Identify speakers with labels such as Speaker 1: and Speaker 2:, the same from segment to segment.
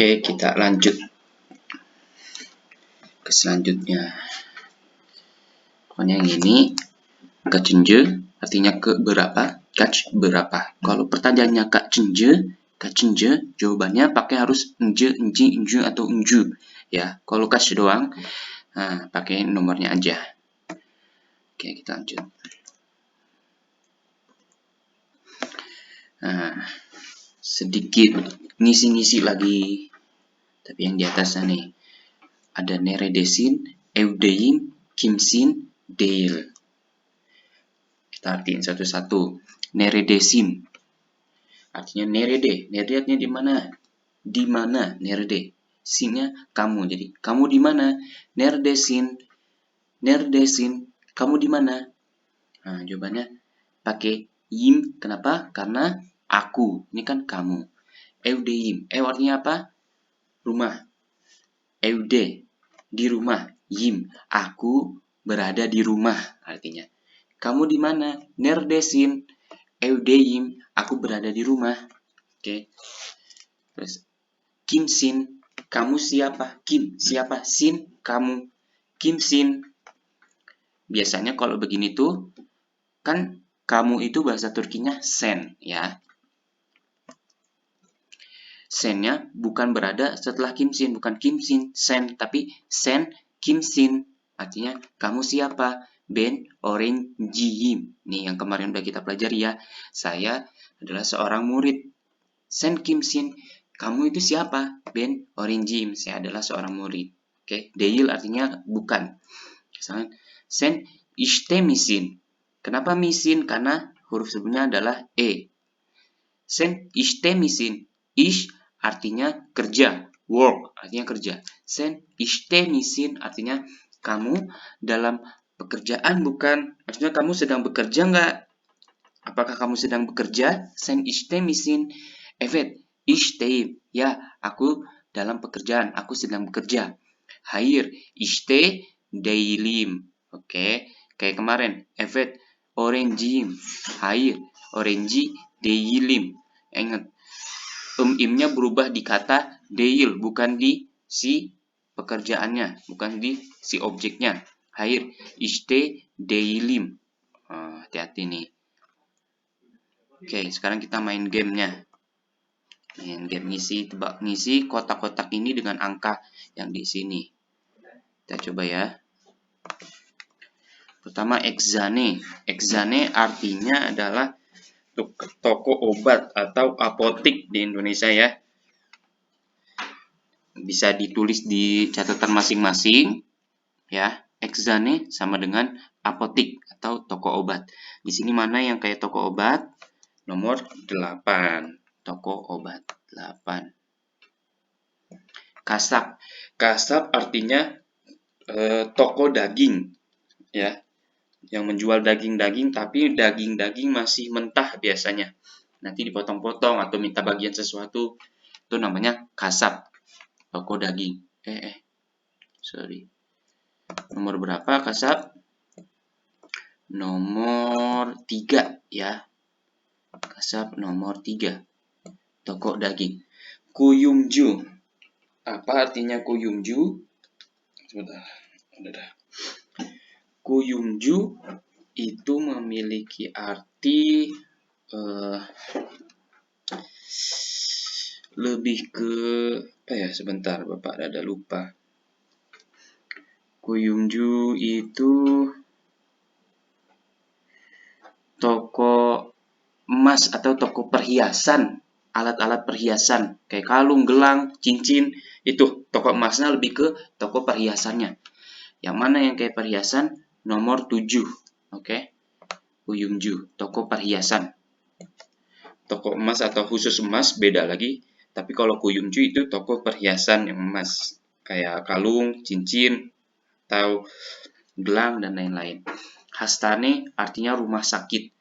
Speaker 1: Oke, kita lanjut ke selanjutnya. Pokoknya yang ini kacenje artinya ke berapa? Kac berapa? Kalau pertanyaannya kacenje, jawabannya pakai harus enje, enji, enju atau enju ya. Kalau kac doang, nah, pakai nomornya aja. Oke, kita lanjut. Nah, sedikit ngisi-ngisi lagi. Tapi yang di atasnya nih ada neredesin, eudein, kimsin, deil. Kita artiin satu-satu. Neredesin artinya nerede. Nerede artinya di mana? Di mana nerede? Sinnya kamu. Jadi kamu di mana? Neredesin. Neredesin. Kamu di mana? Nah, jawabannya pakai yim. Kenapa? Karena aku. Ini kan kamu. Eudeim. Artinya apa? Rumah. Eude. Di rumah. Yim. Aku berada di rumah. Artinya. Kamu di mana? Nerdesin. Eudeim. Aku berada di rumah. Oke. Terus. Kimsin. Kamu siapa? Kim. Siapa? Sin. Kamu. Kimsin. Biasanya kalau begini tuh. Kan kamu itu bahasa Turkinya sen. Ya. Sennya bukan berada setelah kimsin. Bukan kimsin. Sen. Tapi sen. Kimsin. Artinya kamu siapa? Ben Orenjiyim. Nih yang kemarin udah kita pelajari ya. Saya adalah seorang murid. Sen Kimsin. Kamu itu siapa? Ben Orenjiyim. Saya adalah seorang murid. Oke. Değil artinya bukan. Misalnya, sen işte misin. Kenapa misin? Karena huruf sebelumnya adalah E. Sen işte misin. Ish artinya kerja. Work artinya kerja. Sen işte misin artinya kamu dalam pekerjaan bukan? Artinya kamu sedang bekerja nggak? Apakah kamu sedang bekerja? Sen işte misin? Evet, işteyim. Ya, aku dalam pekerjaan. Aku sedang bekerja. Hayır, işte değilim. Oke, kayak kemarin. Evet, öğrenciyim. Hayır, öğrenci değilim. Ingat, imnya berubah di kata değil, bukan di si pekerjaannya, bukan di si objeknya. Hayır, işte değilim. Hati-hati nih. Oke, sekarang kita main gamenya. Main game ngisi kotak-kotak ini dengan angka yang di sini. Kita coba ya. Pertama, Eczane. Eczane artinya adalah toko obat atau apotik di Indonesia ya. Bisa ditulis di catatan masing-masing ya. Eczane sama dengan apotik atau toko obat. Di sini mana yang kayak toko obat? Nomor 8. Toko obat 8. Kasap. Kasap artinya toko daging ya. Yang menjual daging-daging tapi daging-daging masih mentah biasanya. Nanti dipotong-potong atau minta bagian sesuatu. Itu namanya kasap. Toko daging. Sorry. Nomor berapa kasap? Nomor 3 ya. Kasap nomor 3. Toko daging. Kuyumju. Apa artinya kuyumju? Sebentar. Kuyumju itu memiliki arti lebih ke apa ya? Sebentar, Bapak ada lupa. Kuyumju itu toko emas atau toko perhiasan, alat-alat perhiasan kayak kalung, gelang, cincin. Itu toko emasnya lebih ke toko perhiasannya. Yang mana yang kayak perhiasan? Nomor 7. Oke. Kuyumju, toko perhiasan. Toko emas atau khusus emas beda lagi. Tapi kalau kuyumju itu toko perhiasan yang emas. Kayak kalung, cincin, atau gelang, dan lain-lain. Hastane artinya rumah sakit.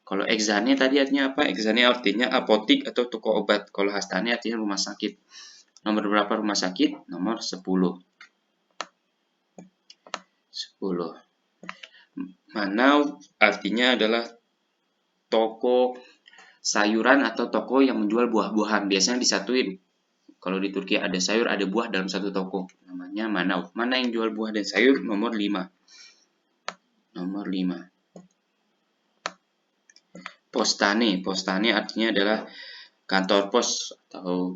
Speaker 1: Kalau Eczane tadi artinya apa? Eczane artinya apotik atau toko obat. Kalau Hastane artinya rumah sakit. Nomor berapa rumah sakit? Nomor 10. 10. Mana artinya adalah toko sayuran atau toko yang menjual buah-buahan. Biasanya disatuin. Kalau di Turki ada sayur, ada buah dalam satu toko. Namanya manav. Mana yang jual buah dan sayur? Nomor 5. Nomor 5. Postane. Postane artinya adalah kantor pos atau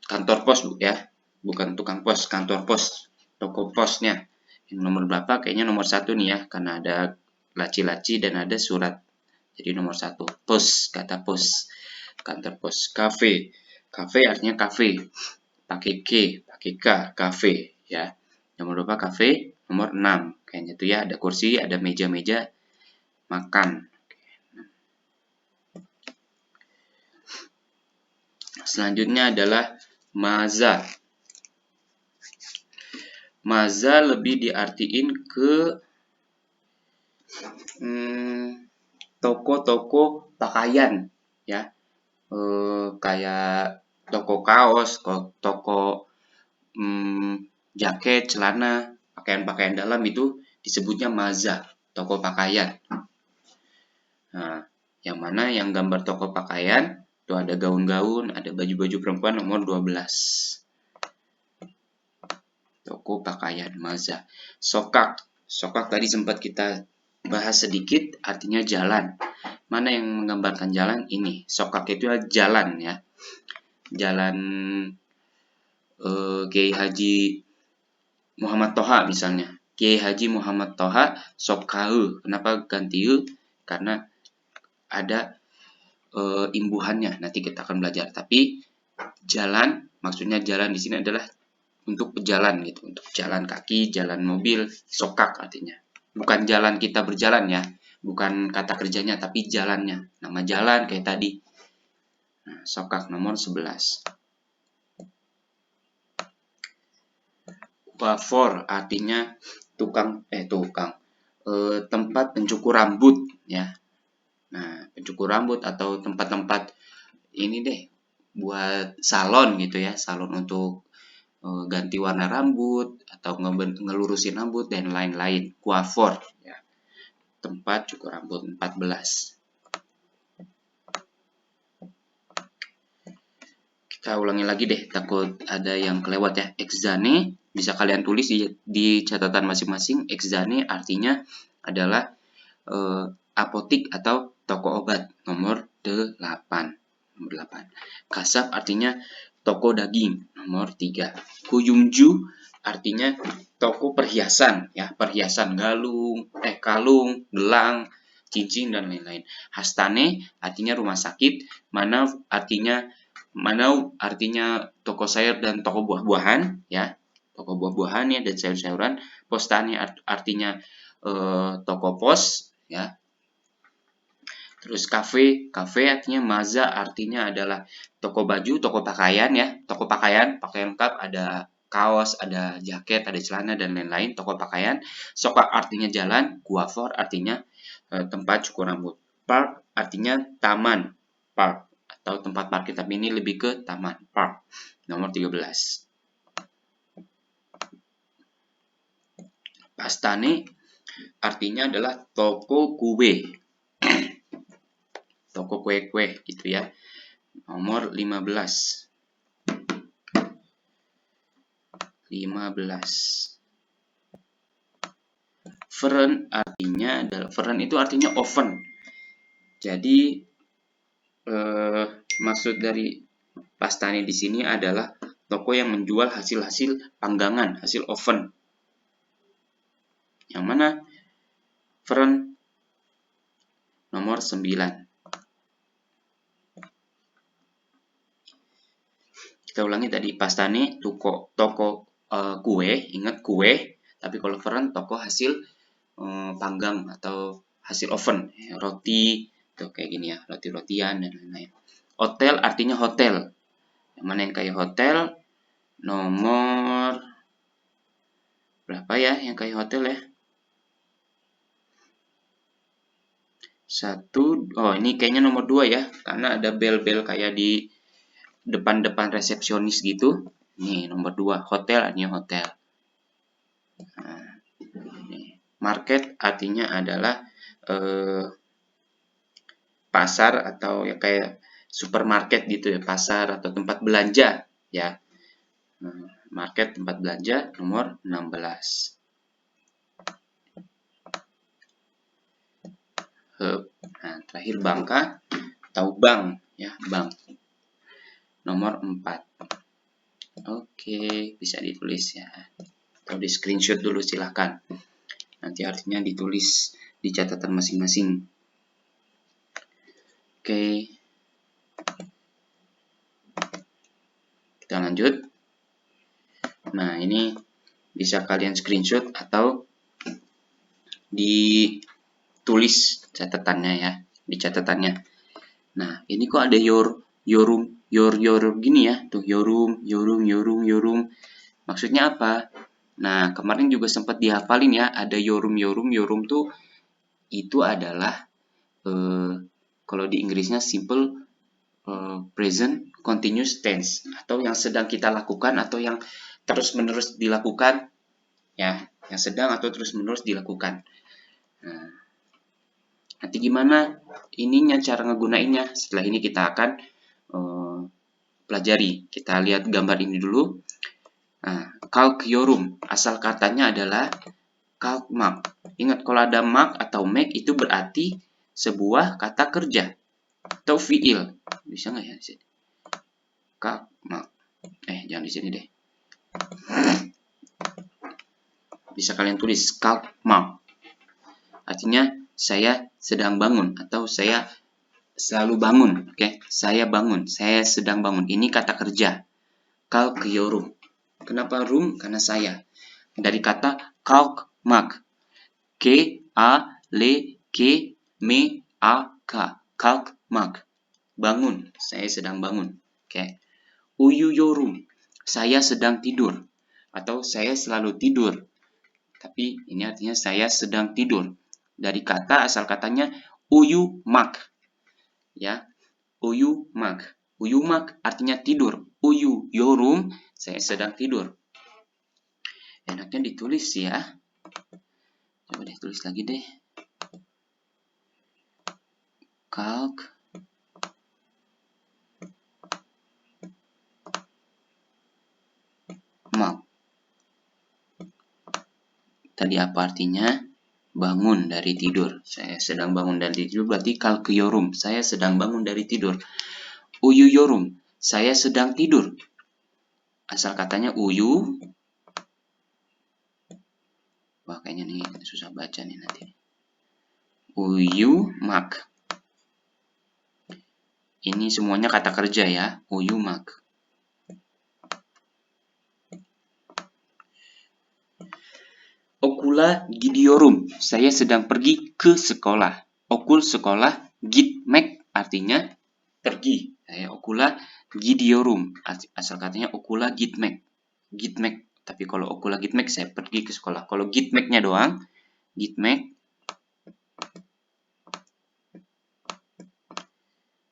Speaker 1: kantor pos ya. Bukan tukang pos, kantor pos. Toko posnya. Yang nomor berapa? Kayaknya nomor 1 nih ya. Karena ada laci-laci dan ada surat. Jadi nomor 1. Pos, kata pos. Kantor pos. Cafe. Cafe artinya cafe. Pakai K, pakai K, cafe ya. Nomor berapa cafe? Nomor 6. Kayaknya itu ya, ada kursi, ada meja-meja makan. Selanjutnya adalah maza. Maza lebih diartiin ke toko-toko pakaian ya. Kayak toko kaos, toko jaket, celana, pakaian-pakaian dalam itu disebutnya maza, toko pakaian. Nah, yang mana yang gambar toko pakaian itu ada gaun-gaun, ada baju-baju perempuan nomor 12. Toko pakaian maza. Sokak. Sokak tadi sempat kita bahas sedikit, artinya jalan. Mana yang menggambarkan jalan? Ini. Sokak itu jalan ya. Jalan Kiai Haji Muhammad Toha misalnya. Kiai Haji Muhammad Toha Sokau. Kenapa ganti U? Karena ada imbuhannya. Nanti kita akan belajar. Tapi jalan, maksudnya jalan di sini adalah untuk pejalan gitu, untuk jalan kaki, jalan mobil, sokak artinya. Bukan jalan kita berjalan ya, bukan kata kerjanya, tapi jalannya. Nama jalan kayak tadi. Nah, sokak nomor 11. Coiffeur artinya tempat pencukur rambut ya. Nah, pencukur rambut atau tempat-tempat ini deh buat salon gitu ya, salon untuk ganti warna rambut atau ngelurusin rambut dan lain-lain. Coiffeur ya. Tempat cukur rambut 14. Kita ulangi lagi deh, takut ada yang kelewat ya. Exane bisa kalian tulis di catatan masing-masing. Exane artinya adalah apotik atau toko obat nomor 8. Nomor 8. Kasab artinya toko daging nomor 3. Kuyumju artinya toko perhiasan ya, perhiasan kalung, gelang, cincin dan lain-lain. Hastane artinya rumah sakit, Manav artinya toko sayur dan toko buah-buahan ya. Toko buah-buahan ya dan sayur-sayuran. Postane artinya toko pos ya. Terus cafe artinya maza artinya adalah toko baju, toko pakaian ya, toko pakaian lengkap, ada kaos, ada jaket, ada celana dan lain-lain, toko pakaian. Sokak artinya jalan, coiffeur artinya tempat cukur rambut. Park artinya taman, park atau tempat parkir, tapi ini lebih ke taman, park. Nomor 13. Pastane artinya adalah toko kue. Toko kue-kue gitu ya. Nomor 15. 15. Feren itu artinya oven. Jadi maksud dari pastane di sini adalah toko yang menjual hasil-hasil panggangan, hasil oven. Yang mana? Feren nomor 9. Kita ulangi tadi, pastane toko kue, ingat kue, tapi kalau feren toko hasil panggang atau hasil oven, roti tuh kayak gini ya, roti-rotian dan lain-lain. Hotel artinya hotel. Yang mana yang kayak hotel? Nomor berapa ya yang kayak hotel ya? 1. Oh, ini kayaknya nomor 2 ya, karena ada bel-bel kayak di depan-depan resepsionis gitu. Nih, nomor 2, hotel artinya hotel. Nah, market artinya adalah pasar atau ya kayak supermarket gitu ya, pasar atau tempat belanja ya. Market tempat belanja nomor 16. Nah, terakhir Bangka atau bank ya, bank nomor 4. Oke, bisa ditulis ya. Atau di screenshot dulu silahkan. Nanti artinya ditulis di catatan masing-masing. Oke. Kita lanjut. Nah, ini bisa kalian screenshot atau ditulis catatannya ya, di catatannya. Nah, ini kok ada your gini ya, tuh your room. Maksudnya apa? Nah, kemarin juga sempat dihafalin ya, ada your room tuh itu adalah kalau di Inggrisnya simple present continuous tense, atau yang sedang kita lakukan atau yang terus-menerus dilakukan ya, yang sedang atau terus-menerus dilakukan. Nah, nanti gimana ininya cara ngegunainnya? Setelah ini kita akan pelajari. Kita lihat gambar ini dulu. Nah, calc your room, asal katanya adalah calc mark. Ingat, kalau ada mark atau make itu berarti sebuah kata kerja atau fiil. Bisa nggak ya di sini? Calc mark. Jangan di sini deh. Bisa kalian tulis calc mark. Artinya saya sedang bangun atau saya selalu bangun. Oke, saya bangun, saya sedang bangun. Ini kata kerja. Calc your room. Kenapa room? Karena saya. Dari kata calc mark. K-A-L-K-M-A-K. Calc mark. Bangun. Saya sedang bangun. Oke. Uyu your room. Saya sedang tidur. Atau saya selalu tidur. Tapi ini artinya saya sedang tidur. Dari kata, asal katanya uyu mak. Ya. Uyu mak. Uyu mak artinya tidur. Uyu your room. Saya sedang tidur. Enaknya ditulis ya. Coba deh tulis lagi deh. Calc mark. Tadi apa artinya? Bangun dari tidur. Saya sedang bangun dari tidur berarti calc your room. Saya sedang bangun dari tidur. Uyu your room. Saya sedang tidur. Asal katanya uyu. Wah, kayaknya nih susah baca nih nanti. Uyu mak. Ini semuanya kata kerja ya. Uyu mak. Okula gidiorum. Saya sedang pergi ke sekolah. Okul sekolah. Gitmek artinya pergi. Okula gidiorum. Asal katanya okula gitmek. Gitmek. Tapi kalau okula gitmek saya pergi ke sekolah. Kalau gitmeknya doang. Gitmek.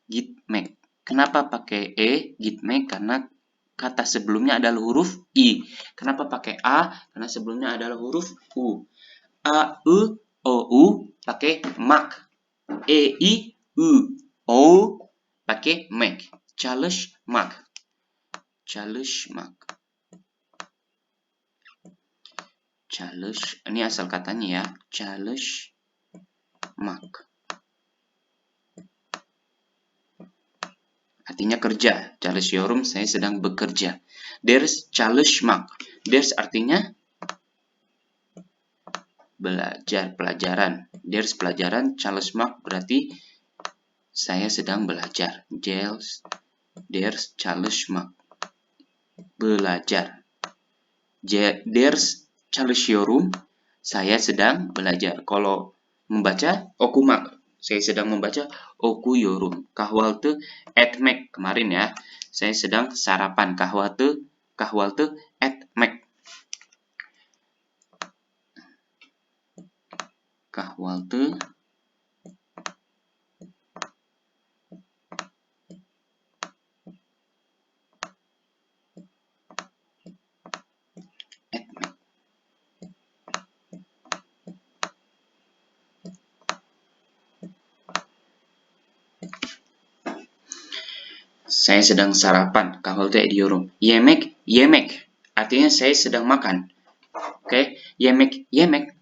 Speaker 1: Gitmek. Kenapa pakai E? Gitmek karena kata sebelumnya adalah huruf I. Kenapa pakai A? Karena sebelumnya adalah huruf U. A, U, O, U pakai mak. E, I, U, O pakai mek. Challenge mak. Challenge mak. Challenge, ini asal katanya ya. Challenge mak. Artinya kerja. Challenge your room, saya sedang bekerja. There's challenge mak. There's artinya belajar, pelajaran. There's pelajaran, challenge mark berarti saya sedang belajar. There's challenge mark. Belajar. There's challenge your room. Saya sedang belajar. Kalau membaca, okumak. Saya sedang membaca oku your room. Kahwalte etmek kemarin ya. Saya sedang sarapan. Kahwalte etmek. Kahwalte etmek. saya sedang sarapan. Kaholte ediyorum. Yemek, yemek. Artinya saya sedang makan. Oke, yemek, yemek.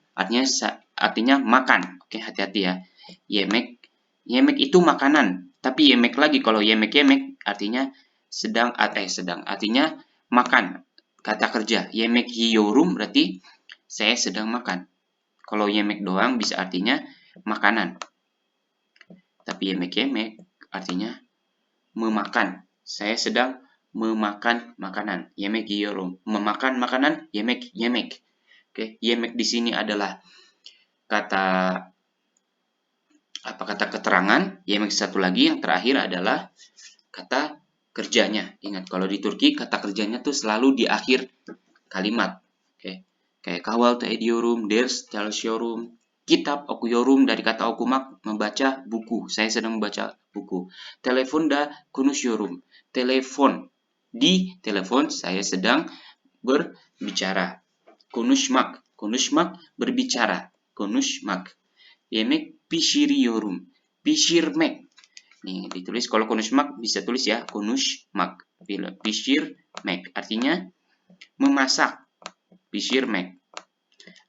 Speaker 1: Artinya makan. Oke, hati-hati ya. Yemek, yemek itu makanan. Tapi yemek lagi kalau yemek-yemek artinya sedang. Artinya makan. Kata kerja. Yemek yiyorum berarti saya sedang makan. Kalau yemek doang bisa artinya makanan. Tapi yemek-yemek artinya memakan. Saya sedang memakan makanan. Yemek yiyorum. Memakan makanan. Yemek, yemek. Oke, yemek di sini adalah kata keterangan. Yemek satu lagi yang terakhir adalah kata kerjanya. Ingat, kalau di Turki kata kerjanya tuh selalu di akhir kalimat. Oke. Kayak kahvaltı ediyorum, ders çalışıyorum, kitap okuyorum dari kata okumak, membaca buku. Saya sedang membaca buku. Telefonda konuşuyorum. Telepon. Di telepon saya sedang berbicara. Konuşmak. Konuşmak berbicara. Konuşmak. Yemek pişiriyorum. Pişirmek. Nih, ditulis kalau konuşmak bisa tulis ya, konuşmak. Pişirmek artinya memasak. Pişirmek.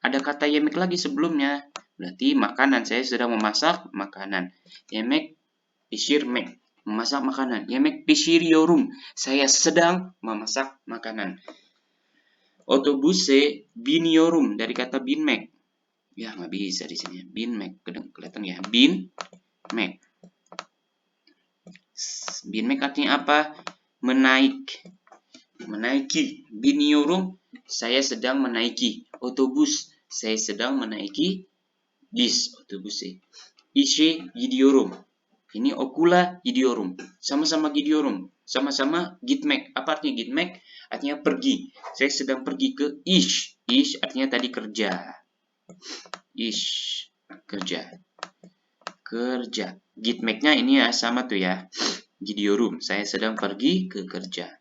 Speaker 1: Ada kata yemek lagi sebelumnya. Berarti makanan. Saya sedang memasak makanan. Yemek pişirmek. Memasak makanan. Yemek pişiriyorum. Saya sedang memasak makanan. Otobüse biniyorum dari kata binmek. Ya, nggak bisa di sini. Binmek. Kelihatan ya. Binmek. Binmek artinya apa? Menaik. Menaiki. Biniyorum. Saya sedang menaiki otobus. Saya sedang menaiki bis otobüse. İşe gidiyorum. Ini okula gidiyorum. Sama-sama gidiyorum. Sama-sama gitmek. Apa artinya gitmek? Artinya pergi. Saya sedang pergi ke iş. Iş artinya tadi kerja. Iş. Kerja. Kerja. Gitmeknya ini ya sama tuh ya. Gidiyorum. Saya sedang pergi ke kerja.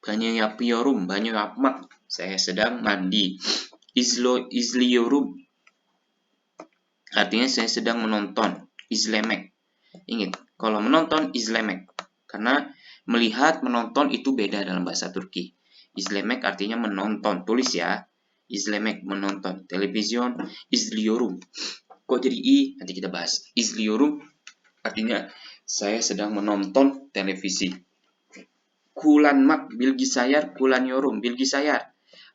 Speaker 1: Banyo yapıyorum. Banyo yapmak. Saya sedang mandi. İzliyorum. Artinya saya sedang menonton. İzlemek. Ingat, kalau menonton izlemek. Karena melihat, menonton itu beda dalam bahasa Turki. İzlemek artinya menonton. Tulis ya. İzlemek, menonton. Televizyon, izliyorum. Kok jadi i? Nanti kita bahas. İzliyorum artinya saya sedang menonton televisi. Kullanmak, bilgisayar, kullanıyorum. Bilgisayar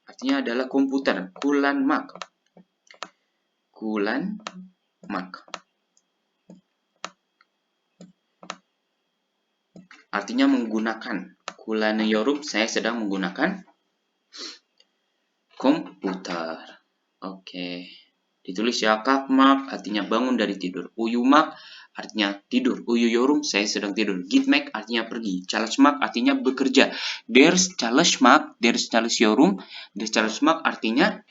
Speaker 1: artinya adalah komputer. Kullanmak. Kullanmak. Artinya menggunakan. Kullanıyorum, saya sedang menggunakan komputer. Oke. Ditulis ya. Kalkmak artinya bangun dari tidur. Uyumak artinya tidur. Uyuyorum, saya sedang tidur. Gitmek artinya pergi. Çalışmak artinya bekerja. Ders çalışıyorum. Ders çalışmak artinya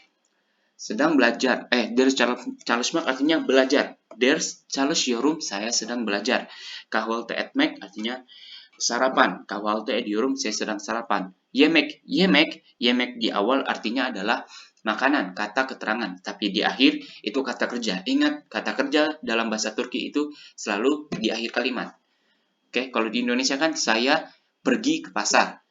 Speaker 1: sedang belajar. Ders çalışmak artinya belajar. Ders çalışıyorum, saya sedang belajar. Kahvaltı etmek artinya sarapan. Kahvaltı ediyorum, saya sedang sarapan. Yemek di awal artinya adalah makanan, kata keterangan. Tapi di akhir itu kata kerja. Ingat, kata kerja dalam bahasa Turki itu selalu di akhir kalimat. Oke, kalau di Indonesia kan saya pergi ke pasar.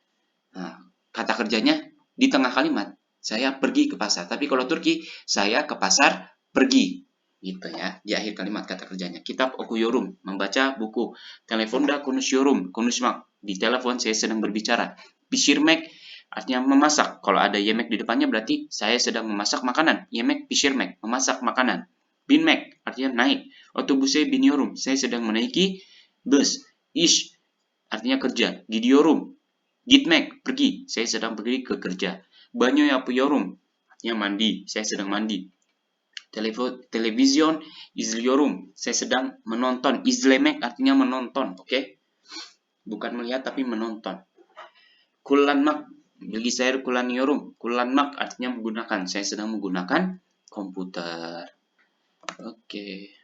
Speaker 1: Nah, kata kerjanya di tengah kalimat. Saya pergi ke pasar. Tapi kalau Turki, saya ke pasar pergi. Gitu ya, di akhir kalimat kata kerjanya. Kitap okuyorum, membaca buku. Telefonda konuşuyorum, konuşmak. Di telepon saya sedang berbicara. Pişirmek artinya memasak. Kalau ada yemek di depannya berarti saya sedang memasak makanan. Yemek pişirmek, memasak makanan. Binmek artinya naik. Otobüse biniyorum, saya sedang menaiki bus. İş artinya kerja. Gidiyorum, gitmek, pergi. Saya sedang pergi ke kerja. Banyo yapıyorum, artinya mandi. Saya sedang mandi. Televizyon izliyorum, saya sedang menonton. İzlemek artinya menonton, oke? Bukan melihat tapi menonton. Kullanmak, bilgisayar kullanıyorum. Kullanmak artinya menggunakan. Saya sedang menggunakan komputer. Oke.